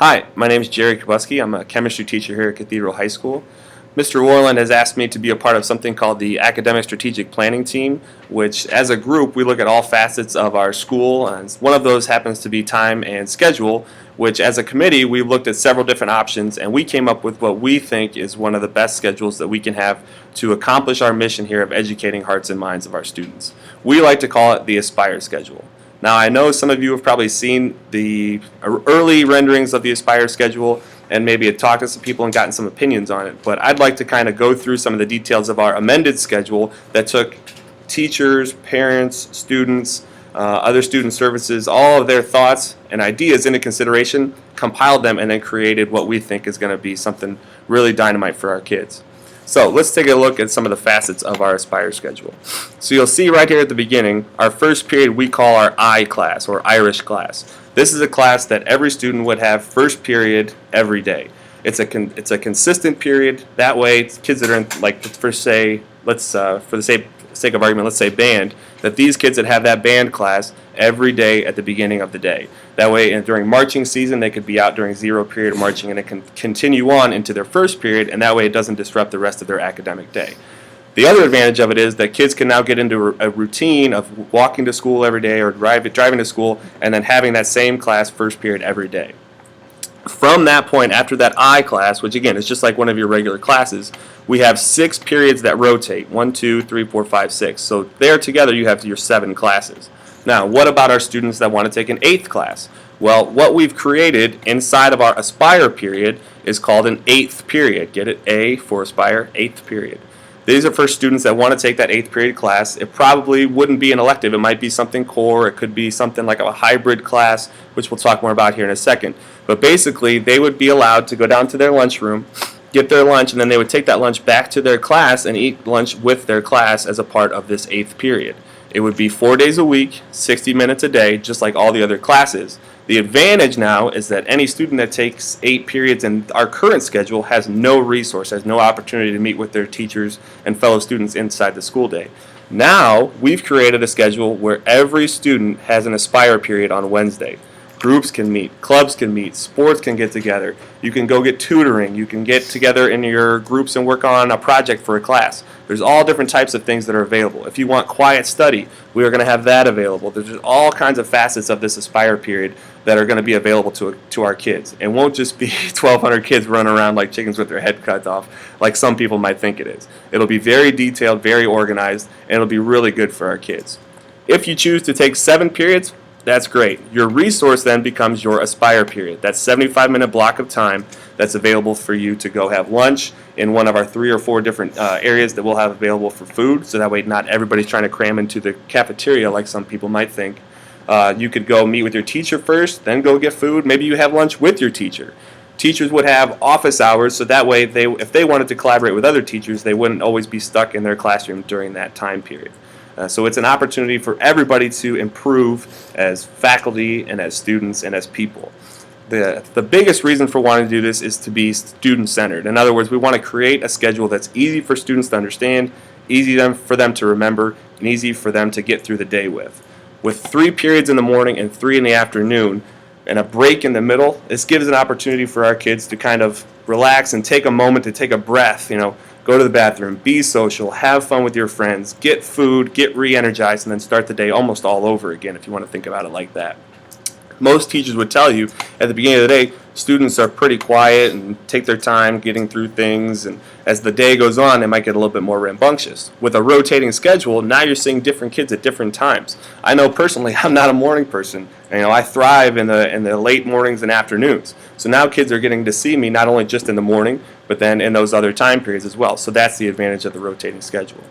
Hi, my name is Jerry Kabuski. I'm a chemistry teacher here at Cathedral High School. Mr. Warland has asked me to be a part of something called the Academic Strategic Planning Team, which as a group we look at all facets of our school, and one of those happens to be time and schedule, which as a committee we looked at several different options and we came up with what we think is one of the best schedules that we can have to accomplish our mission here of educating hearts and minds of our students. We like to call it the Aspire schedule. Now I know some of you have probably seen the early renderings of the Aspire schedule and maybe had talked to some people and gotten some opinions on it, but I'd like to kind of go through some of the details of our amended schedule that took teachers, parents, students, other student services, all of their thoughts and ideas into consideration, compiled them, and then created what we think is going to be something really dynamite for our kids. So let's take a look at some of the facets of our Aspire schedule. So you'll see right here at the beginning, our first period we call our I class, or Irish class. This is a class that every student would have first period every day. It's a consistent period. That way, kids that are in, like, for the sake of argument, let's say band, that these kids that have that band class every day at the beginning of the day. That way, during marching season, they could be out during zero period marching, and it can continue on into their first period, and that way it doesn't disrupt the rest of their academic day. The other advantage of it is that kids can now get into a routine of walking to school every day or driving to school and then having that same class first period every day. From that point, after that I class, which again is just like one of your regular classes, we have 6 periods that rotate, 1, 2, 3, 4, 5, 6. So there together you have your 7 classes. Now, what about our students that want to take an 8th class? Well, what we've created inside of our Aspire period is called an 8th period. Get it? A for Aspire, 8th period. These are for students that want to take that 8th period class. It probably wouldn't be an elective. It might be something core. It could be something like a hybrid class, which we'll talk more about here in a second. But basically, they would be allowed to go down to their lunchroom, get their lunch, and then they would take that lunch back to their class and eat lunch with their class as a part of this 8th period. It would be 4 days a week, 60 minutes a day, just like all the other classes. The advantage now is that any student that takes 8 periods in our current schedule has no resource, has no opportunity to meet with their teachers and fellow students inside the school day. Now, we've created a schedule where every student has an Aspire period on Wednesday. Groups can meet, clubs can meet, sports can get together. You can go get tutoring. You can get together in your groups and work on a project for a class. There's all different types of things that are available. If you want quiet study, we are going to have that available. There's all kinds of facets of this Aspire period that are going to be available to our kids. It won't just be 1,200 kids running around like chickens with their head cut off, like some people might think it is. It'll be very detailed, very organized, and it'll be really good for our kids. If you choose to take 7 periods, that's great. Your resource then becomes your Aspire period. That 75-minute block of time that's available for you to go have lunch in one of our 3 or 4 different areas that we'll have available for food, so that way not everybody's trying to cram into the cafeteria like some people might think. You could go meet with your teacher first, then go get food. Maybe you have lunch with your teacher. Teachers would have office hours, so that way if they wanted to collaborate with other teachers, they wouldn't always be stuck in their classroom during that time period. So it's an opportunity for everybody to improve as faculty and as students and as people. The biggest reason for wanting to do this is to be student-centered. In other words, we want to create a schedule that's easy for students to understand, easy for them to remember, and easy for them to get through the day with. With 3 periods in the morning and 3 in the afternoon, and a break in the middle, this gives an opportunity for our kids to kind of relax and take a moment to take a breath, go to the bathroom, be social, have fun with your friends, get food, get re-energized, and then start the day almost all over again if you want to think about it like that. Most teachers would tell you at the beginning of the day, students are pretty quiet and take their time getting through things, and as the day goes on, they might get a little bit more rambunctious. With a rotating schedule, now you're seeing different kids at different times. I know personally I'm not a morning person. I thrive in the late mornings and afternoons. So now kids are getting to see me not only just in the morning, but then in those other time periods as well. So that's the advantage of the rotating schedule.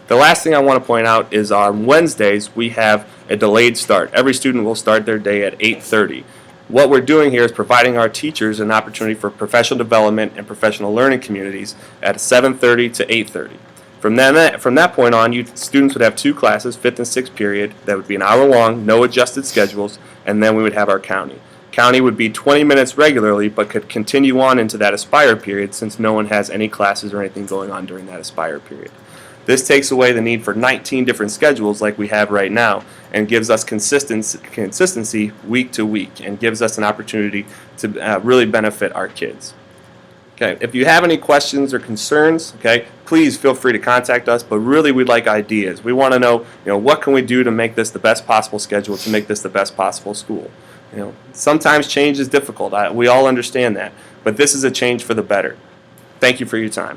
The last thing I want to point out is on Wednesdays we have a delayed start. Every student will start their day at 8:30. What we're doing here is providing our teachers an opportunity for professional development and professional learning communities at 7:30 to 8:30. From that point on, students would have 2 classes, 5th and 6th period, that would be an hour long, no adjusted schedules, and then we would have our county. County would be 20 minutes regularly, but could continue on into that Aspire period since no one has any classes or anything going on during that Aspire period. This takes away the need for 19 different schedules like we have right now and gives us consistency week to week and gives us an opportunity to really benefit our kids. Okay, if you have any questions or concerns, okay, please feel free to contact us, but really we'd like ideas. We want to know, what can we do to make this the best possible schedule, to make this the best possible school. Sometimes change is difficult. We all understand that, but this is a change for the better. Thank you for your time.